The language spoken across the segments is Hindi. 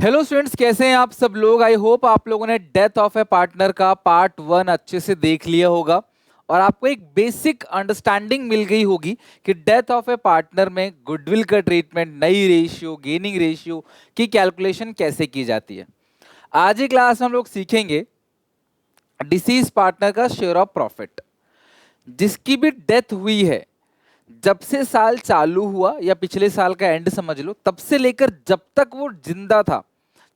हेलो स्टूडेंट्स, कैसे हैं आप सब लोग। आई होप आप लोगों ने डेथ ऑफ ए पार्टनर का पार्ट 1 अच्छे से देख लिया होगा और आपको एक बेसिक अंडरस्टैंडिंग मिल गई होगी कि डेथ ऑफ ए पार्टनर में गुडविल का ट्रीटमेंट, नई रेशियो, गेनिंग रेशियो की कैलकुलेशन कैसे की जाती है। आज की क्लास में हम लोग सीखेंगे डिसीज पार्टनर का शेयर ऑफ प्रॉफिट। जिसकी भी डेथ हुई है, जब से साल चालू हुआ या पिछले साल का एंड समझ लो, तब से लेकर जब तक वो जिंदा था,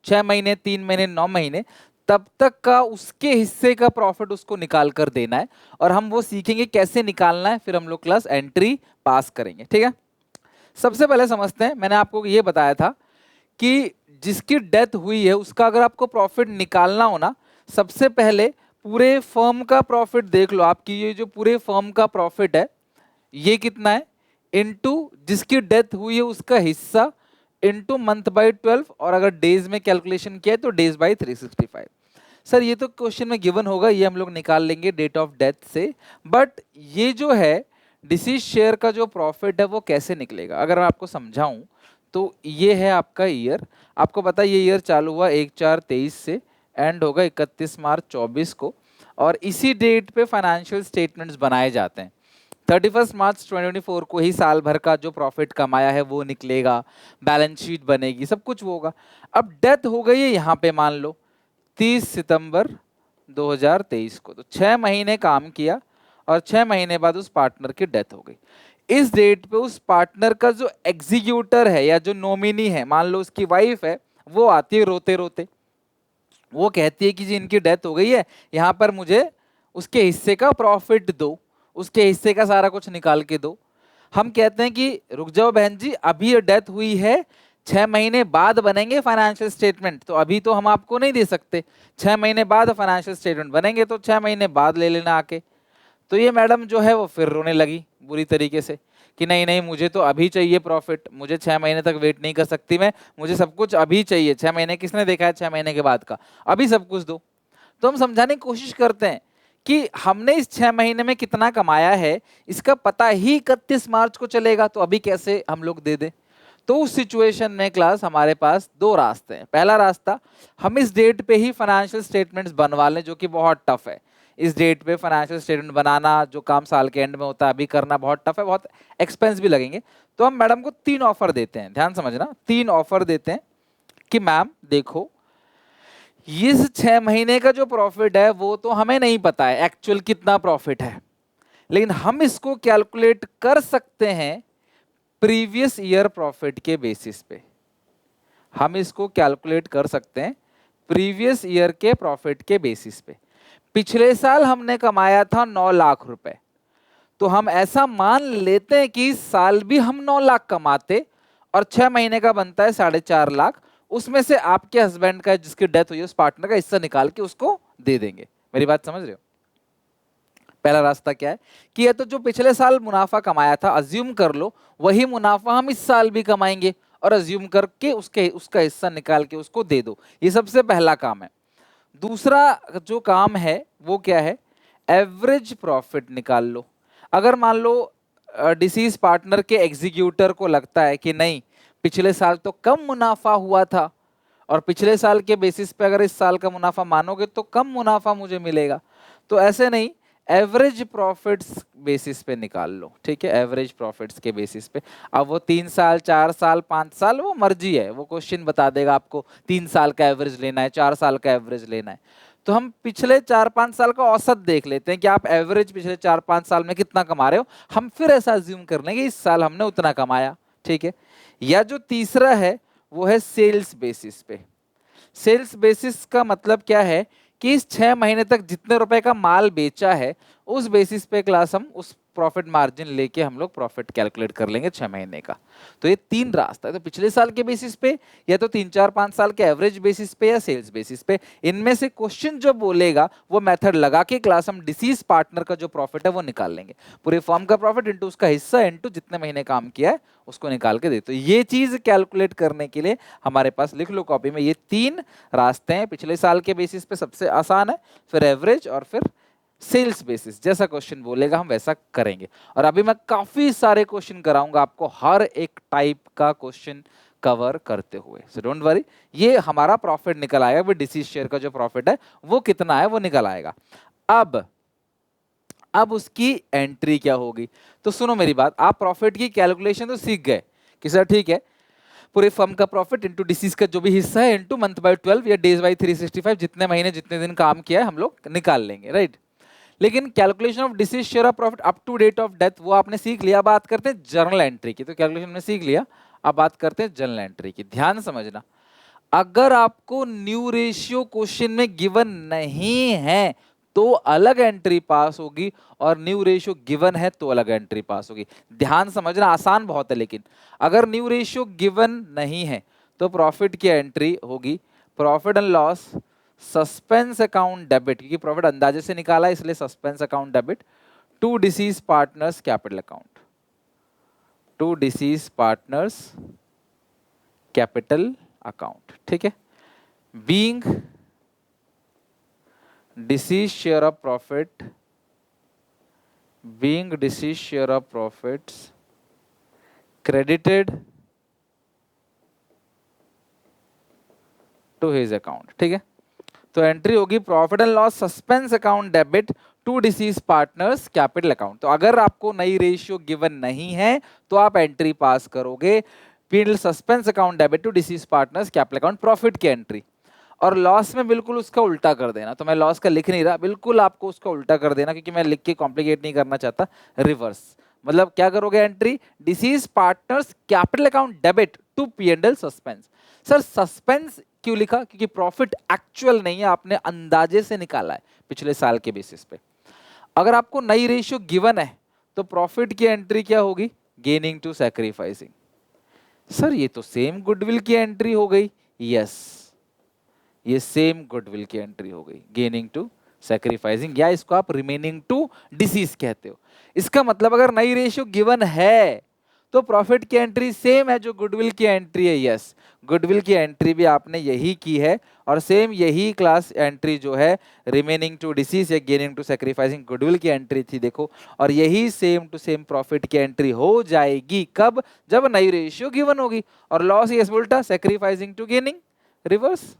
6 महीने, 3 महीने, 9 महीने, तब तक का उसके हिस्से का प्रॉफिट उसको निकाल कर देना है। और हम वो सीखेंगे कैसे निकालना है, फिर हम लोग क्लास एंट्री पास करेंगे। ठीक है, सबसे पहले समझते हैं। मैंने आपको ये बताया था कि जिसकी डेथ हुई है उसका अगर आपको प्रॉफिट निकालना हो ना, सबसे पहले पूरे फर्म का प्रॉफिट देख लो। आपकी ये जो पूरे फर्म का प्रॉफिट है ये कितना है, इनटू जिसकी डेथ हुई है उसका हिस्सा, इनटू मंथ बाय 12, और अगर डेज में कैलकुलेशन किया है तो डेज बाय 365। सर ये तो क्वेश्चन में गिवन होगा, ये हम लोग निकाल लेंगे डेट ऑफ डेथ से। बट ये जो है डिसीज शेयर का जो प्रॉफिट है वो कैसे निकलेगा, अगर मैं आपको समझाऊं तो ये है आपका ईयर। आपको पता है ये ईयर चालू हुआ 1/4/23 से, एंड होगा 31 मार्च 24 को, और इसी डेट पे फाइनेंशियल स्टेटमेंट्स बनाए जाते हैं। 31 मार्च 2024 को ही साल भर का जो प्रॉफिट कमाया है वो निकलेगा, बैलेंस शीट बनेगी, सब कुछ वो होगा। अब डेथ हो गई है यहाँ पे, मान लो 30 सितंबर 2023 को, तो 6 महीने काम किया और 6 महीने बाद उस पार्टनर की डेथ हो गई। इस डेट पे उस पार्टनर का जो एग्जीक्यूटर है या जो नॉमिनी है, मान लो उसकी वाइफ है, वो आती है रोते रोते, वो कहती है कि जी इनकी डेथ हो गई है, यहाँ पर मुझे उसके हिस्से का प्रॉफिट दो, उसके हिस्से का सारा कुछ निकाल के दो। हम कहते हैं कि रुक जाओ बहन जी, अभी ये डेथ हुई है, 6 महीने बाद बनेंगे फाइनेंशियल स्टेटमेंट, तो अभी तो हम आपको नहीं दे सकते। 6 महीने बाद फाइनेंशियल स्टेटमेंट बनेंगे तो 6 महीने बाद ले लेना आके। तो ये मैडम जो है वो फिर रोने लगी बुरी तरीके से कि नहीं नहीं, मुझे तो अभी चाहिए प्रॉफिट, मुझे 6 महीने तक वेट नहीं कर सकती मैं, मुझे सब कुछ अभी चाहिए। 6 महीने किसने देखा है 6 महीने के बाद का, अभी सब कुछ दो। तो हम समझाने की कोशिश करते हैं कि हमने इस 6 महीने में कितना कमाया है इसका पता ही 31 मार्च को चलेगा, तो अभी कैसे हम लोग दे दें। तो उस सिचुएशन में क्लास हमारे पास दो रास्ते हैं। पहला रास्ता, हम इस डेट पे ही फाइनेंशियल स्टेटमेंट्स बनवा लें, जो कि बहुत टफ है। इस डेट पे फाइनेंशियल स्टेटमेंट बनाना, जो काम साल के एंड में होता है, अभी करना बहुत टफ है, बहुत एक्सपेंस भी लगेंगे। तो हम मैडम को 3 ऑफर देते हैं, ध्यान समझना, 3 ऑफर देते हैं कि मैम देखो, इस 6 महीने का जो प्रॉफिट है वो तो हमें नहीं पता है एक्चुअल कितना प्रॉफिट है, लेकिन हम इसको कैलकुलेट कर सकते हैं प्रीवियस ईयर प्रॉफिट के बेसिस पे। हम इसको कैलकुलेट कर सकते हैं प्रीवियस ईयर के प्रॉफिट के बेसिस पे। पिछले साल हमने कमाया था 9 लाख रुपए, तो हम ऐसा मान लेते हैं कि इस साल भी हम 9 लाख कमाते और 6 महीने का बनता है 4.5 लाख। उसमें से आपके हस्बैंड का जिसकी डेथ हुई है उस पार्टनर का हिस्सा निकाल के उसको दे देंगे। मेरी बात समझ रहे हो। पहला रास्ता क्या है कि ये तो जो पिछले साल मुनाफा कमाया था, अज्यूम कर लो वही मुनाफा हम इस साल भी कमाएंगे, और अज्यूम करके उसके उसका हिस्सा निकाल के उसको दे दो। ये सबसे पहला काम है। दूसरा जो काम है वो क्या है, एवरेज प्रॉफिट निकाल लो। अगर मान लो डिसीज पार्टनर के एग्जीक्यूटर को लगता है कि नहीं, पिछले साल तो कम मुनाफा हुआ था, और पिछले साल के बेसिस पे अगर इस साल का मुनाफा मानोगे तो कम मुनाफा मुझे मिलेगा, तो ऐसे नहीं, एवरेज प्रॉफिट्स बेसिस पे निकाल लो। ठीक है, एवरेज प्रॉफिट्स के बेसिस पे। अब वो 3 साल, 4 साल, 5 साल, वो मर्जी है, वो क्वेश्चन बता देगा आपको 3 साल का एवरेज लेना है, 4 साल का एवरेज लेना है। तो हम पिछले 4-5 साल का औसत देख लेते हैं कि आप एवरेज पिछले 4-5 साल में कितना कमा रहे हो, हम फिर ऐसा अज्यूम कर लेंगे इस साल हमने उतना कमाया। ठीक है, या जो तीसरा है वो है सेल्स बेसिस पे। सेल्स बेसिस का मतलब क्या है कि इस 6 महीने तक जितने रुपए का माल बेचा है उस बेसिस पे क्लास हम उस प्रॉफिट मार्जिन लेके हम लोग प्रॉफिट कैलकुलेट कर लेंगे 6 महीने का। तो ये 3 रास्ता है, तो पिछले साल के बेसिस पे, या तो 3-4-5 साल के एवरेज बेसिस पे, या सेल्स बेसिस पे। इनमें से क्वेश्चन जो बोलेगा वो मेथड लगा के क्लास हम डिसीज पार्टनर का जो प्रॉफिट है वो निकाल लेंगे। पूरे फर्म का प्रॉफिट इंटू उसका हिस्सा इंटू जितने महीने काम किया है उसको निकाल के दे। तो ये चीज कैलकुलेट करने के लिए हमारे पास, लिख लो कॉपी में, ये 3 रास्ते हैं। पिछले साल के बेसिस पे सबसे आसान है, फिर एवरेज, और फिर सेल्स बेसिस। जैसा क्वेश्चन बोलेगा हम वैसा करेंगे। और अभी मैं काफी सारे क्वेश्चन कराऊंगा आपको, हर एक टाइप का क्वेश्चन कवर करते हुए। सो डोंट वरी, ये हमारा प्रॉफिट निकल आएगा, वो डिसीज शेयर का जो प्रॉफिट है वो कितना है वो निकल आएगा। अब उसकी एंट्री क्या होगी? तो सुनो मेरी बात, आप प्रॉफिट की कैलकुलेशन तो सीख गए कि सर ठीक है, पूरे फर्म का प्रॉफिट इंटू डिसीज का जो भी हिस्सा है इंटू मंथ बाय 12 या डेज बाय 365, जितने महीने जितने दिन काम किया है हम लोग निकाल लेंगे, राइट। लेकिन calculation of deceased share of profit up to date of death वो आपने सीख लिया। बात करते हैं जर्नल एंट्री की, तो कैलकुलेशन में सीख लिया, अब बात करते हैं जर्नल एंट्री की। ध्यान समझना, अगर आपको न्यू रेशियो क्वेश्चन में गिवन नहीं है तो अलग एंट्री पास होगी, और न्यू रेशियो गिवन है तो अलग एंट्री पास होगी। ध्यान समझना, आसान बहुत है, लेकिन अगर न्यू रेशियो गिवन नहीं है तो प्रॉफिट की एंट्री होगी profit and loss suspense account debit, क्योंकि प्रॉफिट अंदाजे से निकाला है इसलिए suspense account debit, to deceased partners capital account, to deceased partners capital account, ठीक है। Being deceased share of profit, being deceased share of profits credited to his account, ठीक है। तो एंट्री होगी profit and loss suspense account debit to deceased partners capital account. तो अगर आपको नई रेशियो गिवन नहीं है तो आप एंट्री पास करोगे PNL suspense account debit to deceased partners capital account, profit की एंट्री। और लॉस में बिल्कुल उसका उल्टा कर देना, तो मैं लॉस का लिख नहीं रहा, बिल्कुल आपको उसका उल्टा कर देना, क्योंकि मैं लिख के कॉम्प्लिकेट नहीं करना चाहता, रिवर्स। मतलब क्या करोगे entry, deceased partners capital account debit to PNL suspense. Sir suspense क्यों लिखा? क्योंकि प्रॉफिट एक्चुअल नहीं है, आपने अंदाजे से निकाला है पिछले साल के बेसिस पे। अगर आपको नई रेशियो गिवन है तो प्रॉफिट की एंट्री क्या होगी, गेनिंग टू सैक्रिफाइसिंग। सर ये तो सेम गुडविल की एंट्री हो गई, यस ये सेम गुडविल की एंट्री हो गई, गेनिंग टू सैक्रिफाइसिंग, या इसको आप रिमेनिंग टू डिसीज कहते हो। इसका मतलब अगर नई रेशियो गिवन है तो प्रॉफिट की एंट्री सेम है जो गुडविल की एंट्री है, यस गुडविल की एंट्री भी आपने यही की है, और सेम यही क्लास एंट्री जो है रिमेनिंग टू डिसीज या गेनिंग टू सैक्रिफाइसिंग गुडविल की एंट्री थी, देखो। और यही सेम टू सेम प्रॉफिट की एंट्री हो जाएगी कब, जब नई रेशियो गिवन होगी। और लॉस यस उल्टा, सैक्रिफाइसिंग टू गेनिंग, रिवर्स,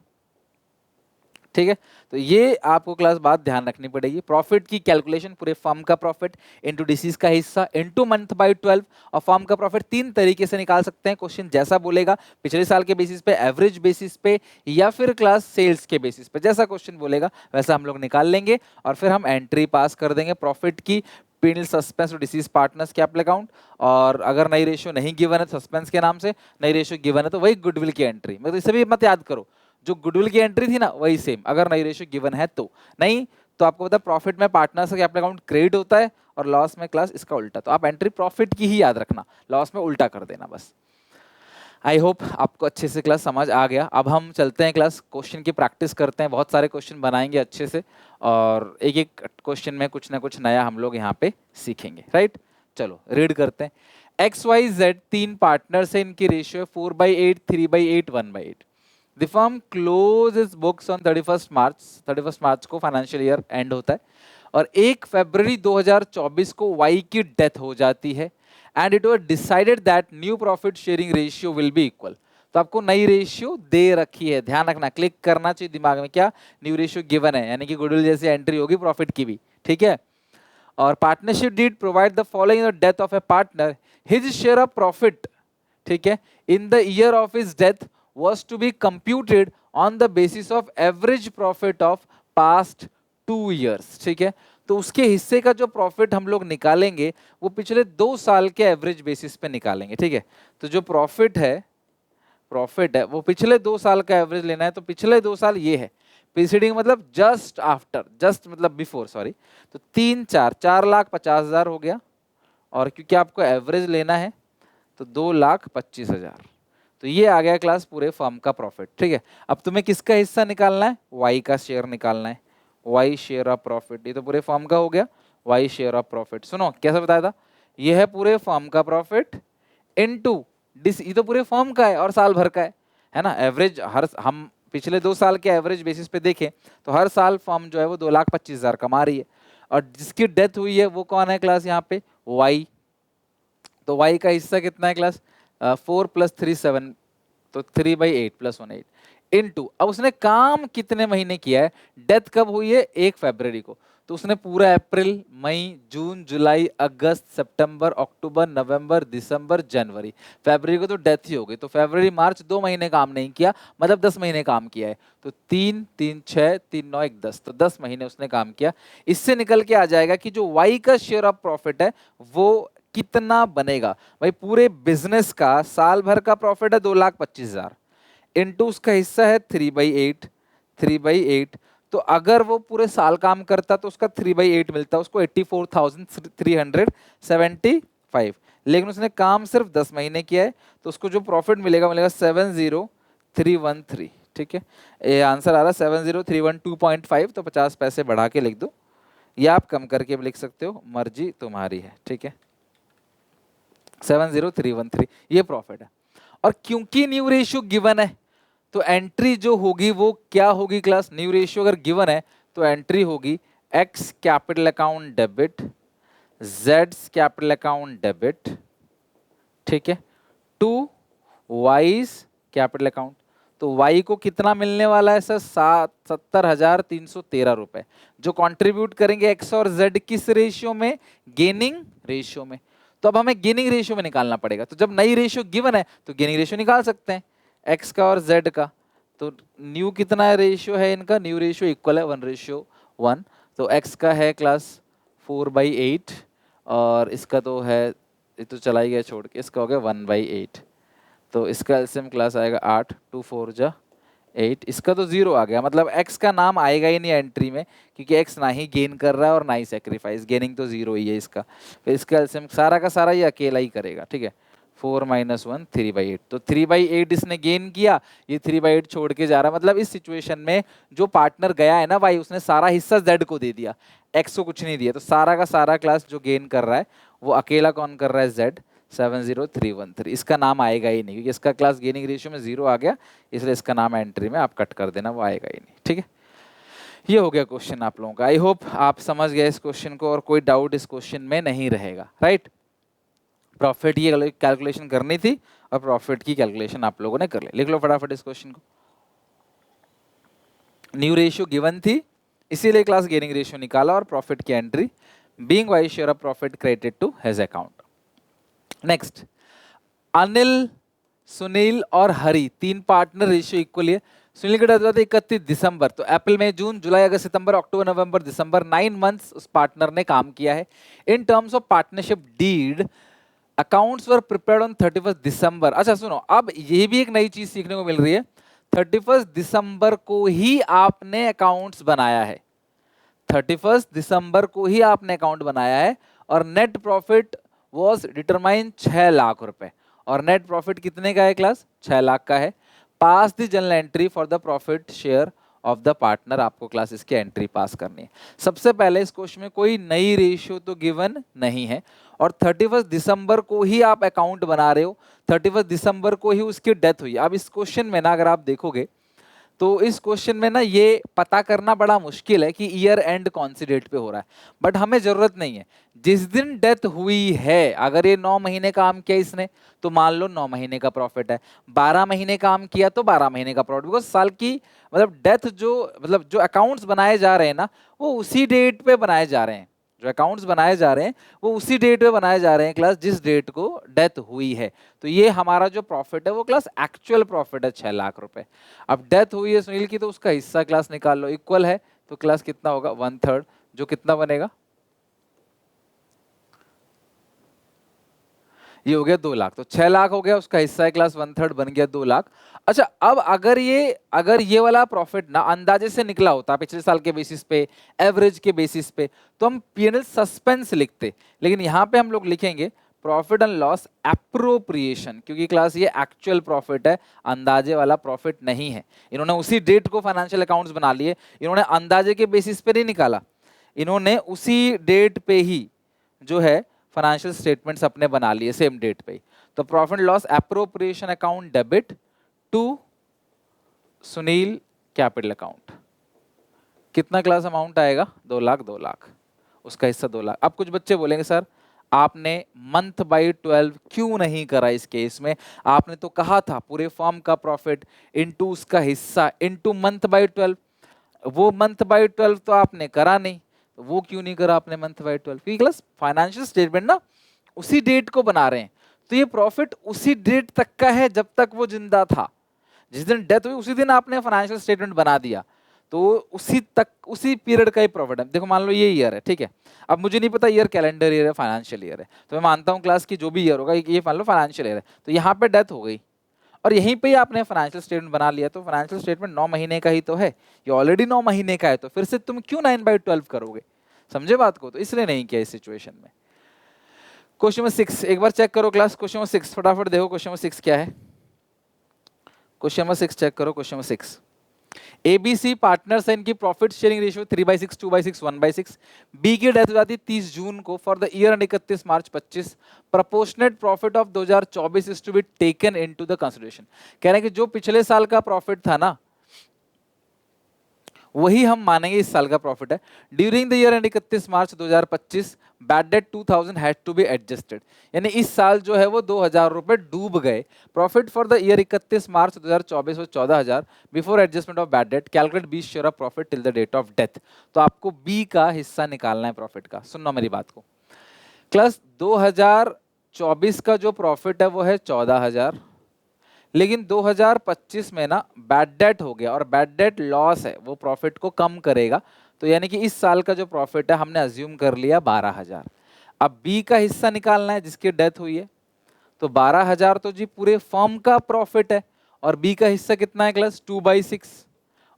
ठीक है। तो ये आपको क्लास बात ध्यान रखनी पड़ेगी। प्रॉफिट की कैलकुलेशन पूरे फर्म का प्रॉफिट इनटू डिसीज का हिस्सा इनटू मंथ बाय 12, और फर्म का प्रॉफिट तीन तरीके से निकाल सकते हैं। क्वेश्चन जैसा बोलेगा, पिछले साल के बेसिस पे, एवरेज बेसिस पे, या फिर क्लास सेल्स के बेसिस पे, जैसा क्वेश्चन बोलेगा वैसा हम लोग निकाल लेंगे, और फिर हम एंट्री पास कर देंगे प्रॉफिट की PNL suspense to deceased partners capital account. और अगर नई रेशियो नहीं गिवन है सस्पेंस के नाम से, नई रेशियो गिवन है तो वही गुडविल की एंट्री, मतलब इसे भी मत याद करो, जो गुडविल की एंट्री थी ना वही सेम, अगर नई रेशियो गिवन है तो। नहीं तो आपको पता है प्रॉफिट में पार्टनर्स का कैपिटल अकाउंट क्रेडिट होता है, और लॉस में क्लास इसका उल्टा, तो आप एंट्री प्रॉफिट की ही याद रखना, लॉस में उल्टा कर देना बस। आई होप आपको अच्छे से क्लास समझ आ गया। अब हम चलते हैं क्लास क्वेश्चन की प्रैक्टिस करते हैं, बहुत सारे क्वेश्चन बनाएंगे अच्छे से, और एक एक क्वेश्चन में कुछ ना कुछ नया हम लोग यहाँ पे सीखेंगे, राइट। चलो रीड करते हैं। XYZ तीन पार्टनर्स है, इनकी रेशियो है 4/8, 3/8, 1/8। The firm closes books on 31st March, 31st मार्च को फाइनेंशियल ईयर एंड होता है, और 1 फरवरी 2024 को Y की डेथ हो जाती है, and it was decided that new profit sharing ratio will be equal. तो आपको नई रेशियो दे रखी है, ध्यान रखना, क्लिक करना चाहिए दिमाग में, क्या न्यू रेशियो गिवन है, यानी कि गुडविल जैसी एंट्री होगी प्रॉफिट की भी, ठीक है। और partnership deed provide the following the death of a partner, his share of profit, ठीक है, in the year of his death was to be computed on the basis of average profit of past 2 years, ठीक है। तो उसके हिस्से का जो प्रॉफिट हम लोग निकालेंगे वो पिछले 2 साल के एवरेज बेसिस पे निकालेंगे, ठीक है। तो जो प्रॉफिट है वो पिछले 2 साल का एवरेज लेना है, तो पिछले 2 साल ये है, प्रीसीडिंग मतलब जस्ट आफ्टर, जस्ट मतलब बिफोर, सॉरी। तो 4,50,000 हो गया, और क्योंकि आपको एवरेज लेना है तो 2,25,000, तो ये आ गया क्लास पूरे फर्म का प्रॉफिट, ठीक है। अब तुम्हें किसका हिस्सा निकालना है, वाई का शेयर निकालना है, वाई शेयर ऑफ प्रॉफिट, ये तो पूरे फर्म का हो गया, वाई शेयर ऑफ प्रॉफिट। सुनो कैसे बताया था, ये है पूरे फर्म का प्रॉफिट इनटू डिस, ये तो पूरे फर्म का है और साल भर का है ना। एवरेज हर, हम पिछले 2 साल के एवरेज बेसिस पे देखें तो हर साल फर्म जो है वो 2,25,000 कमा रही है, और जिसकी डेथ हुई है वो कौन है क्लास यहाँ पे, वाई। तो वाई का हिस्सा कितना है क्लास, 4 + 3 7, तो 3/8 प्लस 1/8 इनटू, अब उसने काम कितने महीने किया है, डेथ कब हुई है 1 फरवरी को, तो उसने पूरा अप्रैल मई जून जुलाई अगस्त सितंबर अक्टूबर नवंबर दिसंबर जनवरी, फरवरी को तो डेथ ही हो गई, तो फरवरी मार्च 2 महीने काम नहीं किया, मतलब 10 महीने काम किया है, तो 3 3 6 3 9 1 10, तो 10 महीने उसने काम किया। इससे निकल के आ जाएगा कि जो वाई का शेयर ऑफ प्रॉफिट है वो कितना बनेगा। भाई पूरे बिजनेस का साल भर का प्रॉफिट है 2,25,000 इनटू उसका हिस्सा है 3/8, 3/8, तो अगर वो पूरे साल काम करता तो उसका 3/8 मिलता, उसको 84,375, लेकिन उसने काम सिर्फ 10 महीने किया है, तो उसको जो प्रॉफिट मिलेगा मिलेगा 70,313। ठीक है, ये आंसर आ रहा है 70,312.5, तो 50 पैसे बढ़ा के लिख दो, या आप कम करके भी लिख सकते हो, मर्जी तुम्हारी है। ठीक है, 70,313 ये प्रॉफिट है। और क्योंकि न्यू रेशियो गिवन है तो एंट्री जो होगी वो क्या होगी क्लास, न्यू रेशियो अगर गिवन है तो एंट्री होगी x capital account debit, Z capital account debit, ठीक है, टू वाईज कैपिटल अकाउंट। तो वाई को कितना मिलने वाला है सर, 70,313 रुपए, जो कंट्रीब्यूट करेंगे एक्स और जेड किस रेशियो में, गेनिंग रेशियो में। तो अब हमें गेनिंग रेशियो में निकालना पड़ेगा, तो जब नई रेशियो गिवन है तो गेनिंग रेशियो निकाल सकते हैं एक्स का और जेड का। तो न्यू कितना रेशियो है इनका, न्यू रेशियो इक्वल है 1:1, तो एक्स का है क्लास 4/8 और इसका तो है, ये तो चला ही गया छोड़ के, इसका हो गया 1/8, तो इसका एलसीएम क्लास आएगा 8, 2 4 जा 8, इसका तो 0 आ गया, मतलब x का नाम आएगा ही नहीं एंट्री में, क्योंकि x ना ही गेन कर रहा है और ना ही सेक्रीफाइस, गेनिंग तो 0 ही है इसका, फिर इसका एलसीएम सारा का सारा ये अकेला ही करेगा। ठीक है, 4 - 1 3/8, तो 3/8 इसने गेन किया, ये 3/8 छोड़ के जा रहा है, मतलब इस सिचुएशन में जो पार्टनर गया है ना भाई, उसने सारा हिस्सा जेड को दे दिया, एक्स को कुछ नहीं दिया, तो सारा का सारा क्लास जो गेन कर रहा है वो अकेला कौन कर रहा है, जेड, 70,313। इसका नाम आएगा ही नहीं, क्योंकि इसका क्लास गेनिंग रेशियो में 0 आ गया, इसलिए इसका नाम एंट्री में आप कट कर देना, वो आएगा ही नहीं। ठीक है, ये हो गया क्वेश्चन आप लोगों का। आई होप आप समझ गए इस क्वेश्चन को और कोई डाउट इस क्वेश्चन में नहीं रहेगा। राइट, प्रॉफिट की कैलकुलेशन करनी थी और प्रॉफिट की कैलकुलेशन आप लोगों ने कर ली। लिख लो फटाफट इस क्वेश्चन को। न्यू रेशियो गिवन थी, इसीलिए क्लास गेनिंग रेशियो निकाला और प्रॉफिट की entry being Y share of profit credited to his account. Next, Anil, Sunil और हरि 3 पार्टनर रेशियो इक्वल है। सुनील का डेथ 31 दिसंबर, तो अप्रैल मई जून जुलाई अगस्त सितंबर अक्टूबर नवंबर दिसंबर 9 मंथ्स उस पार्टनर ने काम किया है। In terms of partnership deed accounts were prepared on 31 December. अच्छा सुनो, अब ये भी एक नई चीज सीखने को मिल रही है, 31 दिसंबर को ही आपने अकाउंट्स बनाया है, 31 दिसंबर को ही आपने अकाउंट बनाया है, और net profit was determine 6 lakh रुपए, और नेट प्रॉफिट कितने का है क्लास, 6 लाख का है। Pass the general entry for the profit share of the partner, आपको क्लास इसकी एंट्री पास करनी है। सबसे पहले इस क्वेश्चन में कोई नई रेशियो तो गिवन नहीं है, और 31 दिसंबर को ही आप अकाउंट बना रहे हो, 31 दिसंबर को ही उसकी डेथ हुई। अब इस क्वेश्चन में ना अगर आप देखोगे तो इस क्वेश्चन में ना ये पता करना बड़ा मुश्किल है कि ईयर एंड कौन सी डेट पे हो रहा है, बट हमें जरूरत नहीं है, जिस दिन डेथ हुई है, अगर ये 9 महीने काम किया इसने तो मान लो 9 महीने का प्रॉफिट है, 12 महीने काम किया तो 12 महीने का प्रॉफिट, बिकॉज साल की मतलब डेथ जो मतलब जो अकाउंट्स बनाए जा रहे हैं ना वो उसी डेट पे बनाए जा रहे हैं, जो अकाउंट्स बनाए जा रहे हैं वो उसी डेट पे बनाए जा रहे हैं क्लास जिस डेट को डेथ हुई है। तो ये हमारा जो प्रॉफिट है वो क्लास एक्चुअल प्रॉफिट है 6 लाख रुपए। अब डेथ हुई है सुनील की तो उसका हिस्सा क्लास निकाल लो, इक्वल है तो क्लास कितना होगा 1/3, जो कितना बनेगा, ये हो गया 2 लाख, तो 6 लाख हो गया, उसका हिस्सा है क्लास 1/3 बन गया 2 लाख। अच्छा अब अगर ये वाला प्रॉफिट ना अंदाजे से निकला होता पिछले साल के बेसिस पे, एवरेज के बेसिस पे, तो हम पीएनएल सस्पेंस लिखते, लेकिन यहाँ पे हम लोग लिखेंगे प्रॉफिट एंड लॉस एप्रोप्रिएशन, क्योंकि क्लास ये एक्चुअल प्रॉफिट है, अंदाजे वाला प्रॉफिट नहीं है। इन्होंने उसी डेट को फाइनेंशियल अकाउंट्स बना लिए, इन्होंने अंदाजे के बेसिस पे नहीं निकाला, इन्होंने उसी डेट पे ही जो है फाइनेंशियल स्टेटमेंट्स अपने बना लिए सेम डेट पे ही। तो profit loss appropriation account debit to Sunil capital account, कितना क्लास अमाउंट आएगा, 2 लाख, 2 लाख, उसका हिस्सा 2 लाख। अब कुछ बच्चे बोलेंगे सर आपने मंथ बाई 12 क्यों नहीं करा इस केस में? आपने तो कहा था पूरे फर्म का प्रॉफिट इनटू उसका हिस्सा इनटू मंथ बाई 12। वो मंथ बाई 12 तो आपने करा नहीं, तो वो क्यों नहीं करा आपने मंथ बाई 12? क्योंकि क्लास फाइनेंशियल स्टेटमेंट ना उसी डेट को बना रहे हैं, तो ये प्रॉफिट उसी डेट तक का है जब तक वो जिंदा था। जिस दिन डेथ हुई उसी दिन आपने फाइनेंशियल स्टेटमेंट बना दिया, तो उसी तक उसी पीरियड का ही प्रॉफिट है। देखो मान लो ये ईयर है, ठीक है, अब मुझे नहीं पता ईयर कैलेंडर ईयर है फाइनेंशियल ईयर है, तो मैं मानता हूँ क्लास की जो भी ईयर होगा ये मान लो फाइनेंशियल ईयर है, तो यहाँ पे डेथ हो गई और यहीं पे ही आपने फाइनेंशियल स्टेटमेंट बना लिया, तो फाइनेंशियल स्टेटमेंट 9 महीने का ही तो है, ये ऑलरेडी 9 महीने का है, तो फिर से तुम क्यों 9/12 करोगे? समझे बात को? तो इसलिए नहीं किया इस सिचुएशन में। क्वेश्चन नंबर 6 एक बार चेक करो क्लास, क्वेश्चन नंबर 6 फटाफट देखो क्वेश्चन नंबर 6 क्या है। क्वेश्चन नंबर 6 चेक करो, क्वेश्चन नंबर 6 एबीसी पार्टनर्स है, इनकी प्रॉफिट शेयरिंग रेशियो 3/6, 2/6, 1/6। बी की डेथ हो जाती है 30 जून को for the year end 31 March 25। Proportionate profit of 2024 is to be taken into the consideration. कह रहे हैं कि जो पिछले साल का प्रॉफिट था ना वही हम मानेंगे इस साल का प्रॉफिट है। During the year end 31 March 2025 bad debt 2000 had to be adjusted, यानी इस साल जो है वो 2000 रुपए डूब गए। Profit for the year 31 March 2024 वो 14,000 before adjustment of bad debt. Calculate B share of profit till the date of death. तो आपको बी का हिस्सा निकालना है प्रॉफिट का। सुनना मेरी बात को क्लास, 2024 का जो प्रॉफिट है वो है 14,000, लेकिन 2025 में ना बैड डेट हो गया और बैड डेट लॉस है, वो प्रॉफिट को कम करेगा, तो यानी कि इस साल का जो प्रॉफिट है हमने अज्यूम कर लिया 12,000। अब बी का हिस्सा निकालना है जिसकी डेथ हुई है, तो 12,000 तो जी पूरे फर्म का प्रॉफिट है और बी का हिस्सा कितना है क्लास 2/6,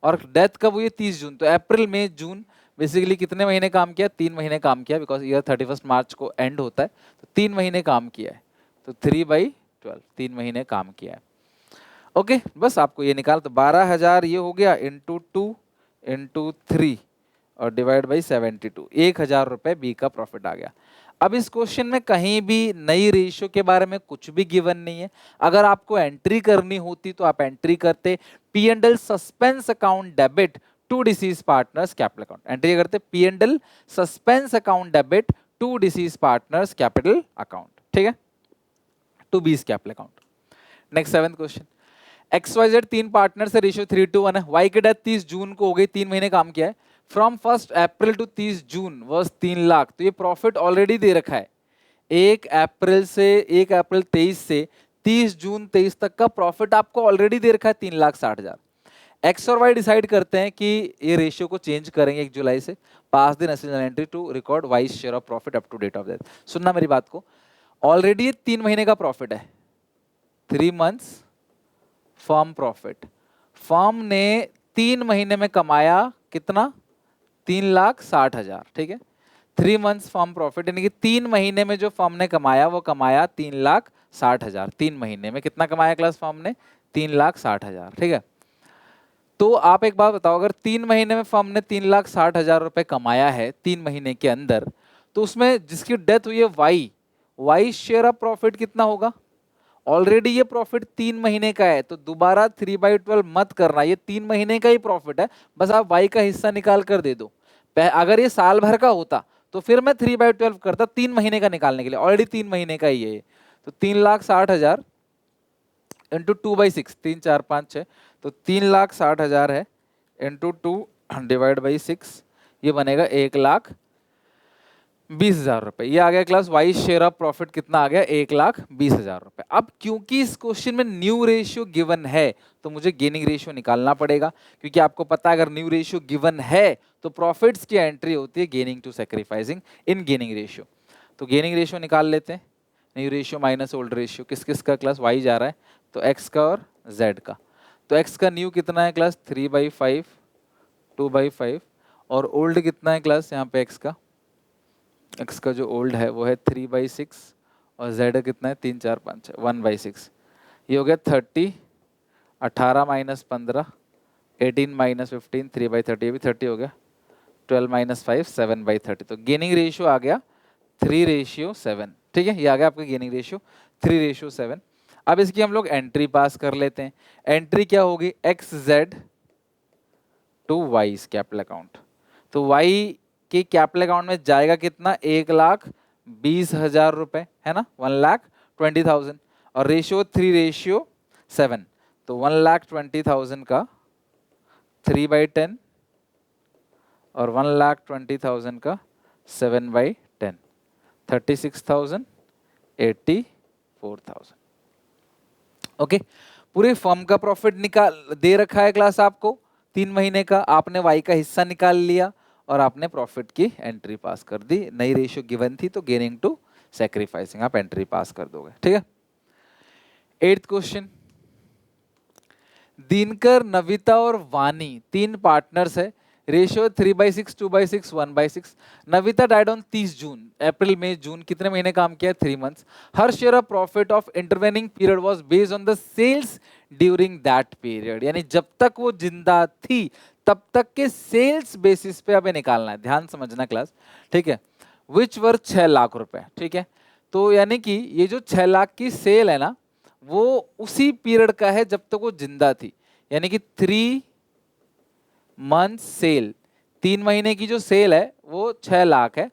और डेथ कब हुई है 30 जून, तो अप्रैल मई जून बेसिकली कितने महीने काम किया? 3 महीने काम किया, बिकॉज ईयर 31 मार्च को एंड होता है, तो 3 महीने काम किया है, तो 3/12 3 महीने काम किया है। ओके बस आपको ये निकाल, तो 12,000 ये हो गया इंटू 2 इंटू 3 और डिवाइड बाई 72, 1,000 रुपए बी का प्रॉफिट आ गया। अब इस क्वेश्चन में कहीं भी नई रेशियो के बारे में कुछ भी गिवन नहीं है। अगर आपको एंट्री करनी होती तो आप एंट्री करते P and L suspense account debit to deceased partners capital account, entry करते P and L suspense account debit to deceased partners capital account, ठीक है, to B's capital account. Next 7th question, XYZ 3 partner से रेशियो 3:1 है। वाई की डेथ 30 जून को हो गई, 3 महीने काम किया है। From 1 April to 30 June was 3 lakh, तो ये प्रॉफिट ऑलरेडी दे रखा है। 1 अप्रैल 23 से 30 जून 23 तक का प्रॉफिट आपको ऑलरेडी दे रखा है 3,60,000। एक्स और वाई डिसाइड करते हैं कि ये रेशियो को चेंज करेंगे 1 जुलाई से। Pass the national entry to record wise share of profit up to date of death. सुनना मेरी बात को, ऑलरेडी 3 महीने का प्रॉफिट है, 3 मंथ्स फर्म प्रॉफिट। फर्म ने 3 महीने में कमाया कितना? 3,60,000, ठीक है, 3 मंथ्स फर्म प्रॉफिट, यानी कि 3 महीने में जो फर्म ने कमाया वो कमाया 3,60,000। 3 महीने में कितना कमाया क्लास फर्म ने? 3,60,000, ठीक है। तो आप एक बात बताओ, अगर 3 महीने में फर्म ने 3,60,000 रुपए कमाया है 3 महीने के अंदर, तो उसमें जिसकी डेथ हुई है वाई शेयर ऑफ प्रॉफिट कितना होगा? ऑलरेडी ये प्रॉफिट 3 महीने का है, तो दोबारा 3/12 मत करना, ये 3 महीने का ही प्रॉफिट है, बस आप वाई का हिस्सा निकाल कर दे दो। अगर ये साल भर का होता तो फिर मैं 3/12 करता 3 महीने का निकालने के लिए, ऑलरेडी 3 महीने का ही है। तो 3,60,000 इंटू 2/6, 3 4 5 6, तो 3,60,000 है इंटू 2 डिवाइड बाई 6, ये बनेगा 1,20,000 रुपए। ये आ गया class Y share of profit कितना आ गया? 1,20,000 रुपए। अब क्योंकि इस क्वेश्चन में न्यू रेशियो गिवन है तो मुझे गेनिंग रेशियो निकालना पड़ेगा, क्योंकि आपको पता है अगर न्यू रेशियो गिवन है तो प्रॉफिट्स की एंट्री होती है gaining to sacrificing in gaining ratio. तो गेनिंग रेशियो निकाल लेते हैं, new ratio minus old ratio, किस किस का क्लास? वाई जा रहा है, तो एक्स का और जेड का। तो एक्स का न्यू कितना है क्लास? 3/5, 2/5, और ओल्ड कितना है क्लास यहाँ पे? एक्स का जो ओल्ड है वो है 3/6, और जेड कितना है? 3 4 5 1/6। ये हो गया 30, 18 माइनस 15, 18 माइनस 15, 3/30, ये भी 30 हो गया, 12 माइनस 5, 7/30। तो गेनिंग रेशियो आ गया 3:7, ठीक है, ये आ गया आपका गेनिंग रेशियो 3:7। अब इसकी हम लोग एंट्री पास कर लेते हैं। एंट्री क्या होगी? X Z to Y capital account. तो वाई कि कैपिटल अकाउंट में जाएगा कितना? 1,20,000 20,000 रुपए है ना, 1,20,000, और रेशियो 3:7, तो 1,20,000 का 3/10 और 1,20,000 का 7/10, 36,000, 84,000। ओके, पूरे फर्म का प्रॉफिट निकाल दे रखा है क्लास आपको 3 महीने का, आपने वाई का हिस्सा निकाल लिया और आपने प्रॉफिट की एंट्री पास कर दी। नई रेशियो गिवन थी तो गेनिंग टू सैक्रिफाइसिंग आप एंट्री पास कर दोगे। ठीक है, 8th क्वेश्चन, दिनकर, नविता और वानी 3 पार्टनर्स है, ratio 3/6, 2/6, 1/6। Navita died on 30 June, April मई जून कितने महीने काम किया, 3 months. Her share of profit of intervening period was based on the sales during that period, यानी जब तक वो जिंदा थी तब तक के सेल्स बेसिस पे हमें निकालना है, ध्यान समझना क्लास। ठीक है, विच वर 6 लाख रुपए। ठीक है, तो यानी कि ये जो 6 लाख की सेल है ना, वो उसी पीरियड का है जब तक वो जिंदा थी, यानी कि 3 मंथ सेल, 3 महीने की जो सेल है वो 6 लाख है,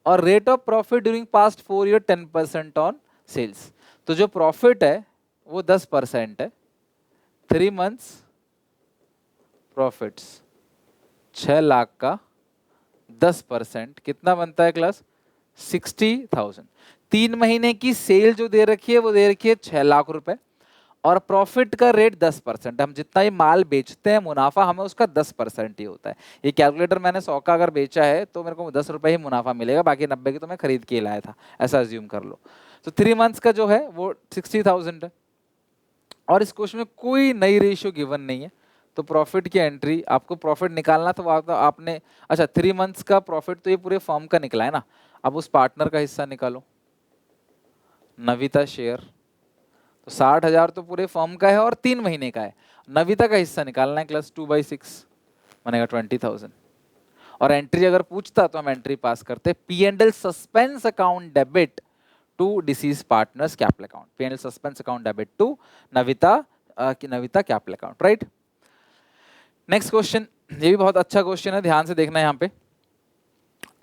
और rate of profit during past 4 year 10% on sales, तो जो प्रॉफिट है वो 10% है। 3 मंथ्स प्रॉफिट्स 6 लाख का 10% कितना बनता है क्लास, 60,000। 3 महीने की सेल जो दे रखी है वो दे रखी है 6 लाख रुपए, और प्रॉफिट का रेट 10%। हम जितना ही माल बेचते हैं मुनाफा हमें उसका 10% ही होता है। ये कैलकुलेटर मैंने 100 का अगर बेचा है तो मेरे को 10 रुपए ही मुनाफा मिलेगा, बाकी 90 की तो मैं खरीद के लाया था, ऐसा अज्यूम कर लो। तो 3 मंथ्स का जो है वो 60,000 है, और इस क्वेश्चन में कोई नई रेशियो गिवन नहीं है, तो प्रॉफिट की एंट्री आपको प्रॉफिट निकालना तो आपने, अच्छा 3 मंथ्स का प्रॉफिट तो ये पूरे फॉर्म का निकला है ना, अब उस पार्टनर का हिस्सा निकालो, नविता शेयर, तो 60,000 तो पूरे फॉर्म का है और 3 महीने का है, नविता का हिस्सा निकालना है क्लास, 2/6 बनेगा 20,000। और एंट्री अगर पूछता तो हम एंट्री पास करते, P&L suspense account debit to deceased partners capital account, P&L suspense account debit to Navita Navita capital account, right. Next question, ये भी बहुत अच्छा क्वेश्चन है, ध्यान से देखना है यहाँ पे।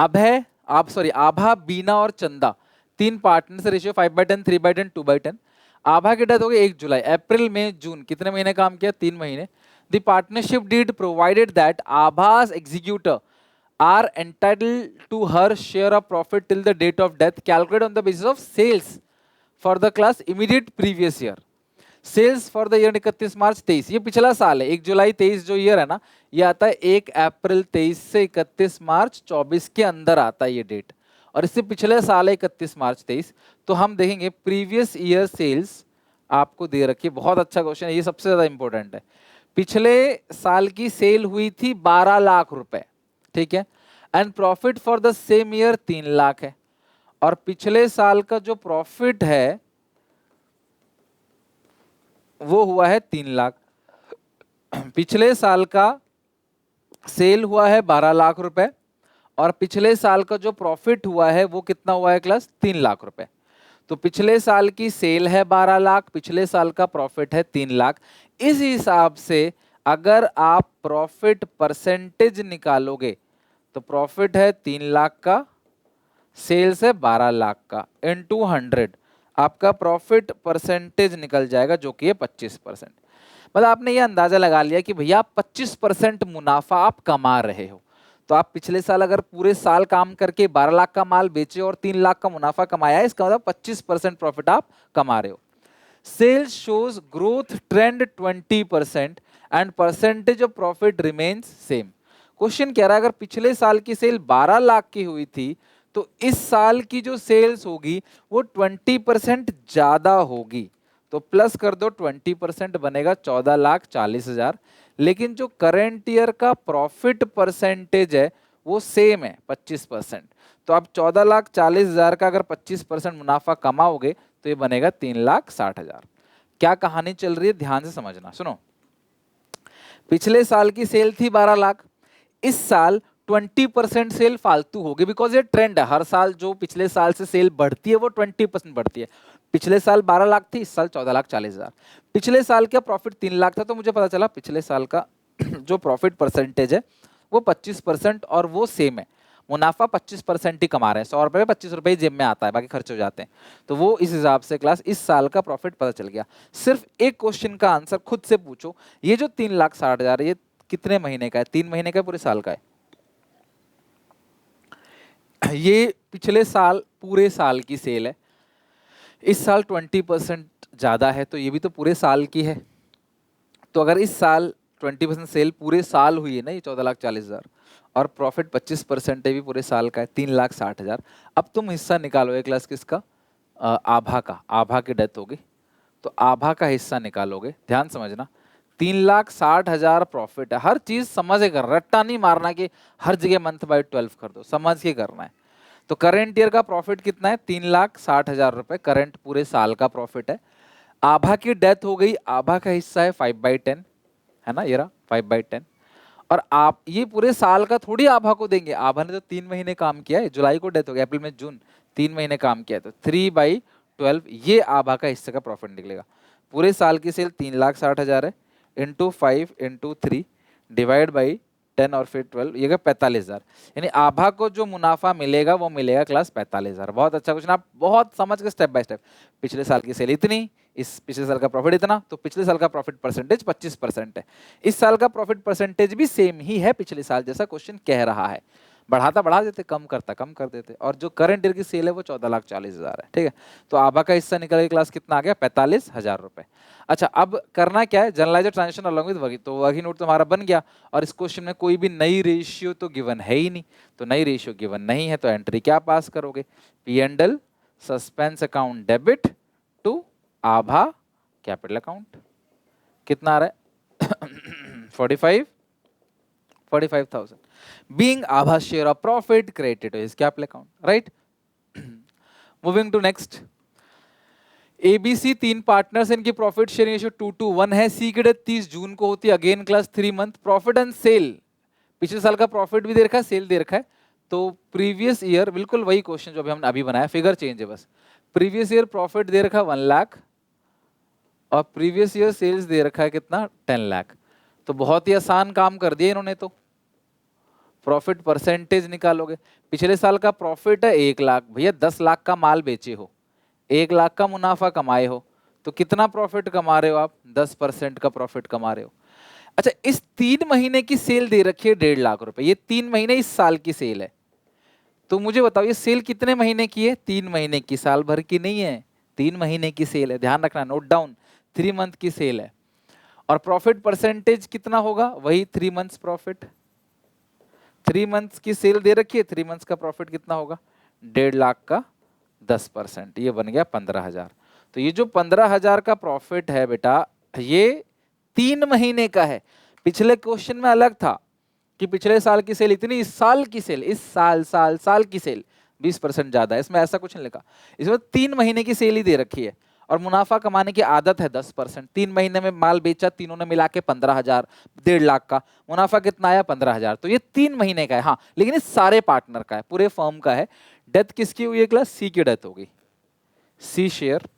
अभय आभा, बीना और चंदा 3 पार्टनर्स, रेशियो 5/10, 3/10, 2/10। आभा की डेथ हो गई 1 जुलाई, अप्रैल मई जून कितने महीने काम किया, 3 महीने। The partnership deed provided that Abha's executor are entitled to her share of profit till the date of death, calculated on the basis of sales for the class immediate previous year. Sales for the year 31 March 23, ये पिछला साल है, 1 जुलाई 23 जो ईयर है ना, ये आता है 1 अप्रैल 23 से 31 मार्च 24 के अंदर आता है ये डेट, और इससे पिछले साल है 31 मार्च 23। तो हम देखेंगे प्रीवियस ईयर सेल्स आपको दे रखी है, बहुत अच्छा क्वेश्चन है, ये सबसे ज्यादा इंपॉर्टेंट है। पिछले साल की सेल हुई थी 12 लाख रुपए, ठीक है, and profit for the same year 3 lakh है, और पिछले साल का जो प्रॉफिट है वो हुआ है 3 लाख। पिछले साल का सेल हुआ है 12 लाख रुपए, और पिछले साल का जो प्रॉफिट हुआ है वो कितना हुआ है क्लास, 3 लाख रुपए। तो पिछले साल की सेल है 12 लाख, पिछले साल का प्रॉफिट है 3 लाख। इस हिसाब से अगर आप प्रॉफिट परसेंटेज निकालोगे तो प्रॉफिट है 3 लाख का, सेल्स है 12 लाख का, इनटू 100 आपका प्रॉफिट परसेंटेज निकल जाएगा जो कि है 25%। मतलब आपने ये अंदाजा लगा लिया कि भैया 25% मुनाफा आप कमा रहे हो। तो आप पिछले साल अगर पूरे साल काम करके 12 लाख का माल बेचे और 3 लाख का मुनाफा कमाया है, इसका मतलब 25% प्रॉफिट आप कमा रहे हो। Sales shows growth trend 20% and percentage of profit remains same. Question कह रहा है अगर पिछले साल की सेल 12 लाख की हुई थी तो इस साल की जो सेल्स होगी वो 20% ज्यादा होगी, तो प्लस कर दो 20% बनेगा 14,40,000। लेकिन जो करंट ईयर का प्रॉफिट परसेंटेज है वो सेम है 25%, तो आप 14,40,000 का अगर 25% मुनाफा कमाओगे तो ये बनेगा 3,60,000। क्या कहानी चल रही है ध्यान से समझना, सुनो। पिछले साल की सेल थी 12 लाख, इस साल 20% सेल फालतू होगी, बिकॉज ये ट्रेंड है, हर साल जो पिछले साल से सेल बढ़ती है वो 20% बढ़ती है। पिछले साल 12 लाख थी, इस साल 14,40,000। पिछले साल का प्रॉफिट 3 लाख था, तो मुझे पता चला पिछले साल का जो प्रॉफिट परसेंटेज है वो 25% और वो सेम है। मुनाफा 25% ही कमा रहे हैं, 100 रुपए में 25 रुपए ही जेब में आता है, बाकी खर्च हो जाते हैं। तो वो इस हिसाब से क्लास इस साल का प्रॉफिट पता चल गया। सिर्फ एक क्वेश्चन का आंसर खुद से पूछो, ये जो 3,60,000 ये कितने महीने का है? 3 महीने का है, पूरे साल का है? ये पिछले साल पूरे साल की सेल है, इस साल 20% ज्यादा है, तो ये भी तो पूरे साल की है। तो अगर इस साल 20% सेल पूरे साल हुई है ना, ये 14,40,000, और प्रॉफिट 25% है भी पूरे साल का है, 3,60,000। अब तुम हिस्सा निकालो एक क्लास किसका? आभा का। आभा की डेथ होगी तो आभा का हिस्सा निकालोगे। ध्यान समझना, 3,60,000 प्रॉफिट है। हर चीज समझ के कर, रट्टा नहीं मारना कि हर जगह मंथ बाय 12 कर दो, समझ के करना है। तो करंट ईयर का प्रॉफिट कितना है? 3,60,000 रुपए करंट पूरे साल का प्रॉफिट है। आभा की डेथ हो गई, आभा का हिस्सा है 5/10, है ना, ये रहा 5/10। और आप ये पूरे साल का थोड़ी आभा को देंगे, आभा ने तो 3 महीने काम किया है, जुलाई को डेथ हो गया, अप्रैल में जून 3 महीने काम किया है, तो 3/12 ये आभा का हिस्से का प्रॉफिट निकलेगा। पूरे साल की सेल 3,60,000 है, इंटू 5 इंटू 3 डिवाइड बाई 10 और फिर 12, ये 45,000। यानी आभा को जो मुनाफा मिलेगा वो मिलेगा क्लास 45,000। बहुत अच्छा क्वेश्चन, आप बहुत समझ के स्टेप बाय स्टेप। पिछले साल की सेल इतनी, इस पिछले साल का प्रॉफिट इतना, तो पिछले साल का प्रॉफिट परसेंटेज 25% है, इस साल का प्रॉफिट परसेंटेज भी सेम ही है पिछले साल जैसा क्वेश्चन कह रहा है। बढ़ाता बढ़ा देते, कम करता कम कर देते। और जो करंट ईयर की सेल है वो 14,40,000 है, ठीक है। तो आभा का हिस्सा निकल के क्लास कितना आ गया? 45,000 रुपए। अच्छा, अब करना क्या है? Generalize transaction along with working. तो वर्किंग नोट तुम्हारा बन गया, और इस क्वेश्चन में कोई भी नई रेशियो तो गिवन है ही नहीं, तो नई रेशियो गिवन नहीं है, तो एंट्री क्या पास करोगे? P&L suspense account debit to Abha capital account. कितना आ रहा है? 45,000 being Abha's share of profit credited to his capital account, right? Moving to next, ABC 3 partners, इनकी प्रॉफिट शेयरिंग रेशियो 2:1 है। सी की डेथ 30 जून को होती है, again class 3 month. Profit and sale, पिछले साल का प्रॉफिट भी दे रखा है, सेल दे रखा है। तो प्रीवियस ईयर, बिल्कुल वही क्वेश्चन जो हमने अभी बनाया, फिगर चेंज है बस। प्रीवियस ईयर प्रॉफिट दे रखा है 1 लाख, और प्रीवियस ईयर सेल्स दे रखा है कितना? 10 लाख। तो बहुत ही आसान काम कर दिया इन्होंने। तो प्रॉफिट परसेंटेज निकालोगे, पिछले साल का प्रॉफिट है 1 लाख, भैया 10 लाख का माल बेचे हो, 1 लाख का मुनाफा कमाए हो, तो कितना प्रॉफिट कमा रहे हो आप? 10% का प्रॉफिट कमा रहे हो। अच्छा, इस 3 महीने की सेल दे रखी है 1.5 लाख रुपए, ये 3 महीने इस साल की सेल है। तो मुझे बताओ ये सेल कितने महीने की है? 3 महीने की, साल भर की नहीं है, 3 महीने की सेल है, ध्यान रखना, नोट डाउन, 3 मंथ की सेल है। और प्रॉफिट परसेंटेज कितना होगा? वही 3 मंथ्स प्रॉफिट। 3 मंथ्स की सेल दे रखी है, 3 मंथ्स का प्रॉफिट कितना होगा? 1.5 लाख का 10%, ये बन गया 15,000। तो ये जो 15,000 का प्रॉफिट है बेटा, ये 3 महीने का है। पिछले क्वेश्चन में अलग था कि पिछले साल की सेल इतनी, इस साल की सेल, इस साल की सेल 20% ज्यादा है, इसमें ऐसा कुछ नहीं लिखा। इसमें 3 महीने की सेल ही दे रखी है, और मुनाफा कमाने की आदत है 10%। 3 महीने में माल बेचा, तीनों ने मिला के 15,000, 1.5 लाख का मुनाफा कितना आया? 15,000। तो ये 3 महीने का है, हाँ, लेकिन ये सारे पार्टनर का है, पूरे फर्म का है। डेथ किसकी हुई है क्लास? सी की डेथ हो गई, सी शेयर,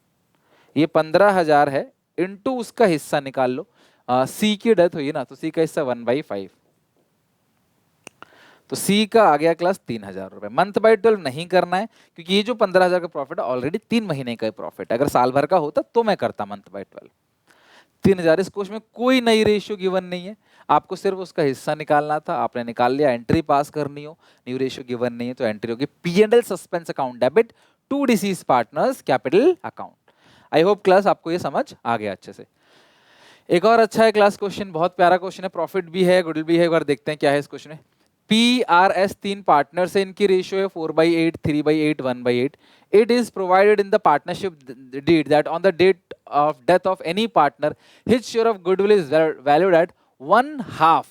ये 15,000 है, इंटू उसका हिस्सा निकाल लो। सी की डेथ हुई ना, तो सी का हिस्सा 1/5, तो सी का आ गया क्लास 3,000 रुपए। मंथ बाय 12 नहीं करना है, क्योंकि ये जो 15,000 का प्रॉफिट है ऑलरेडी 3 महीने का प्रॉफिट है। अगर साल भर का होता तो मैं करता मंथ बाय 12। 3,000, इस क्वेश्चन में कोई नई रेशियो गिवन नहीं है, आपको सिर्फ उसका हिस्सा निकालना था, आपने निकाल लिया। एंट्री पास करनी हो, न्यू रेशियो गिवन नहीं है, तो एंट्री होगी P&L suspense account debit to deceased partners capital account. I hope class आपको ये समझ आ गया अच्छे से। एक और अच्छा है क्लास क्वेश्चन, बहुत प्यारा क्वेश्चन है, प्रॉफिट भी है, गुडविल भी है। एक बार देखते हैं क्या है इस क्वेश्चन में। PRS 3 पार्टनर्स है, इनकी रेशियो है 4/8, 3/8, 1/8। It is provided in the partnership deed that on the date of death of any partner, his share of goodwill is valued at 1/2,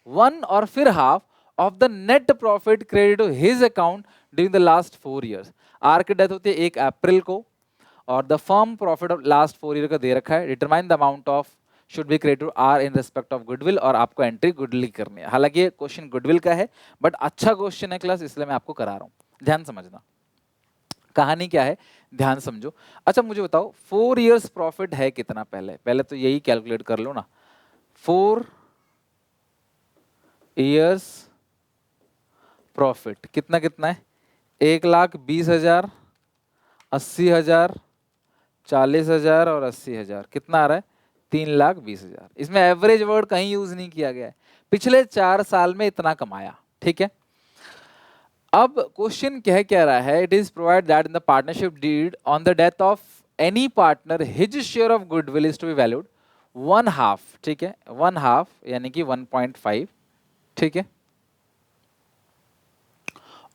1 और फिर half of the net profit credited to his account during the last 4 years। R की डेथ होती है 1 अप्रैल को, और the firm profit of last 4 year का दे रखा है। Determine the amount of should be credited R in respect of goodwill, और आपको एंट्री गुडविल करनी है। हालांकि ये क्वेश्चन गुडविल का है, बट अच्छा क्वेश्चन है क्लास, इसलिए मैं आपको करा रहा हूँ। ध्यान समझना, कहानी क्या है, ध्यान समझो। अच्छा मुझे बताओ 4 इयर्स प्रॉफिट है कितना? पहले तो यही कैलकुलेट कर लो ना। 4 इयर्स प्रॉफिट कितना कितना है, 1,20,000, 80,000, 40,000 और 80,000, कितना आ रहा है, 3,20,000। इसमें एवरेज वर्ड कहीं यूज नहीं किया गया है, पिछले 4 साल में इतना कमाया, ठीक है। अब क्वेश्चन कह रहा है, it is provide that in the partnership deed on the death of any partner his share of goodwill is to be valued 1/2, ठीक है, 1/2 यानी कि 1.5, ठीक है,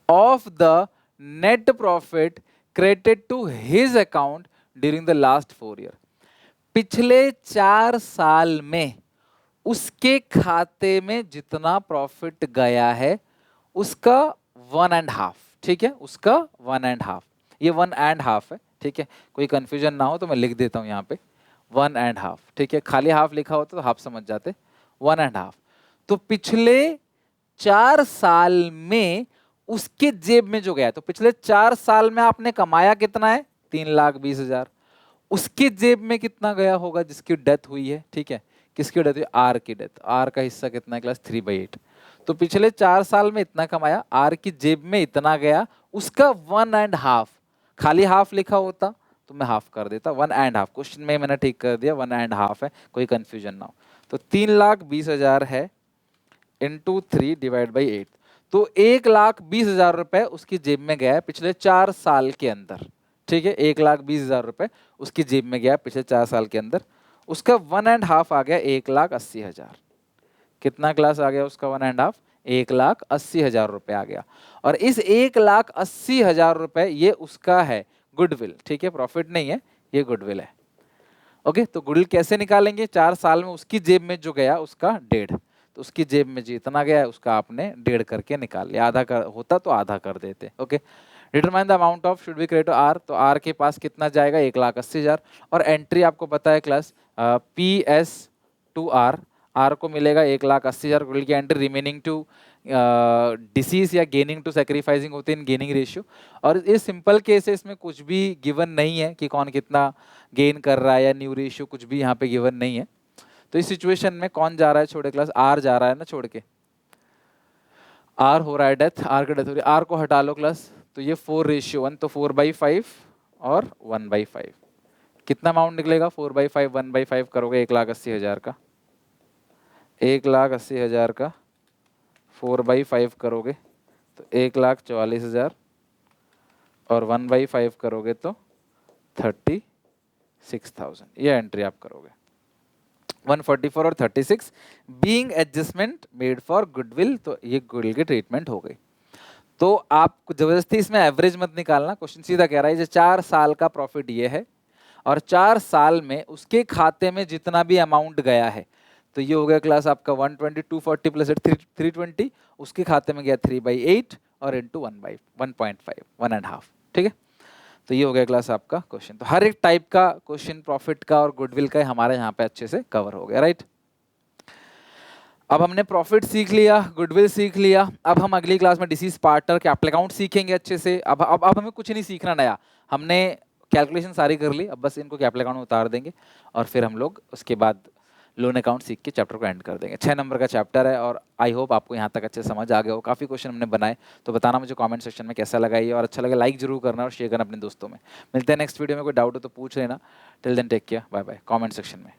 of the net profit credited to his account during the last 4 year. पिछले 4 साल में उसके खाते में जितना प्रॉफिट गया है उसका 1.5, ठीक है, उसका 1.5, ये 1.5 है, ठीक है, कोई कंफ्यूजन ना हो तो मैं लिख देता हूं यहाँ पे 1.5, ठीक है, खाली हाफ लिखा होता तो हाफ समझ जाते, 1.5। तो पिछले 4 साल में उसके जेब में जो गया, तो पिछले 4 साल में आपने कमाया कितना है, 3,20,000, उसके जेब में कितना गया होगा जिसकी डेथ हुई है, ठीक है, किसकी डेथ हुई, आर की डेथ, आर का हिस्सा कितना है क्लास 3/8। तो पिछले 4 साल में इतना कमाया, आर की जेब में इतना गया, उसका 1.5, खाली हाफ लिखा होता तो मैं हाफ कर देता, 1.5, क्वेश्चन में मैंने ठीक कर दिया 1.5 है, कोई कंफ्यूजन ना हो। तो 3,20,000 है इंटू 3 डिवाइड बाई 8, तो 1,20,000 रुपए उसकी जेब में गया है पिछले 4 साल के अंदर, ठीक है, 1,20,000 रुपए उसकी जेब में गया पिछले 4 साल के अंदर, उसका 1.5 आ गया 1,80,000, कितना क्लास आ गया उसका 1.5, 1,80,000 रुपए आ गया। और इस 1,80,000 रुपए ये उसका है गुडविल, ठीक है, प्रॉफिट नहीं है, ये गुडविल है। ओके, तो गुडविल कैसे निकालेंगे, 4 साल में उसकी जेब में जो गया उसका 1.5, तो उसकी जेब में जितना गया है उसका आपने 1.5 करके निकाल लिया, आधा कर होता तो आधा कर देते। Okay, determine the amount of should be credit R, तो आर के पास कितना जाएगा 1,80,000, और एंट्री आपको पता है class PS to R, R को मिलेगा 1,80,000 गुडविल की एंट्री, रिमेनिंग टू डिसीज या गेनिंग टू सेक्रीफाइसिंग होते हैं इन गेनिंग रेशियो। और ये सिंपल केस है, इसमें कुछ भी गिवन नहीं है कि कौन कितना गेन कर रहा है या न्यू रेशियो, कुछ भी यहाँ पे गिवन नहीं है। तो इस सिचुएशन में कौन जा रहा है छोड़े क्लास, आर जा रहा है ना छोड़ के, आर हो रहा है डेथ, आर का डेथ हो रही है, आर को हटा लो क्लास, तो ये 4:1, तो 4/5 और 1/5, कितना अमाउंट निकलेगा 4/5 1/5 करोगे 1,80,000 का, 1,80,000 का 4/5 करोगे तो 1,44,000, और 1/5 करोगे तो 36,000, ये एंट्री आप करोगे। 144 और 36 being adjustment made for goodwill, तो ये गुडविल की ट्रीटमेंट हो गई। तो आप जबरदस्ती इसमें एवरेज मत निकालना, क्वेश्चन सीधा कह रहा है 4 साल का प्रॉफिट ये है और 4 साल में उसके खाते में जितना भी अमाउंट गया है, तो ये हो गया क्लास आपका 120, 240 प्लस 320, उसके खाते में गया 3/8 और इंटू 1/1.5, 1.5, ठीक है। तो ये हो गया क्लास आपका क्वेश्चन। तो हर एक टाइप का क्वेश्चन प्रॉफिट का और गुडविल का हमारे यहाँ पे अच्छे से कवर हो गया, राइट। अब हमने प्रॉफिट सीख लिया, गुडविल सीख लिया, अब हम अगली क्लास में डिसीज पार्टनर कैपिटल अकाउंट सीखेंगे अच्छे से। अब हमें कुछ नहीं सीखना नया, हमने कैलकुलेशन सारी कर ली, अब बस इनको कैपिटल अकाउंट में उतार देंगे और फिर हम लोग उसके बाद लोन अकाउंट सीख के चैप्टर को एंड कर देंगे। 6 नंबर का चैप्टर है और आई होप आपको यहाँ तक अच्छे समझ आ गया हो। काफ़ी क्वेश्चन हमने बनाए, तो बताना मुझे कमेंट सेक्शन में कैसा लगा ये, और अच्छा लगे लाइक जरूर करना और शेयर करना अपने दोस्तों में। मिलते हैं नेक्स्ट वीडियो में, कोई डाउट हो तो पूछ लेना। Till then take care, bye bye, comment section में।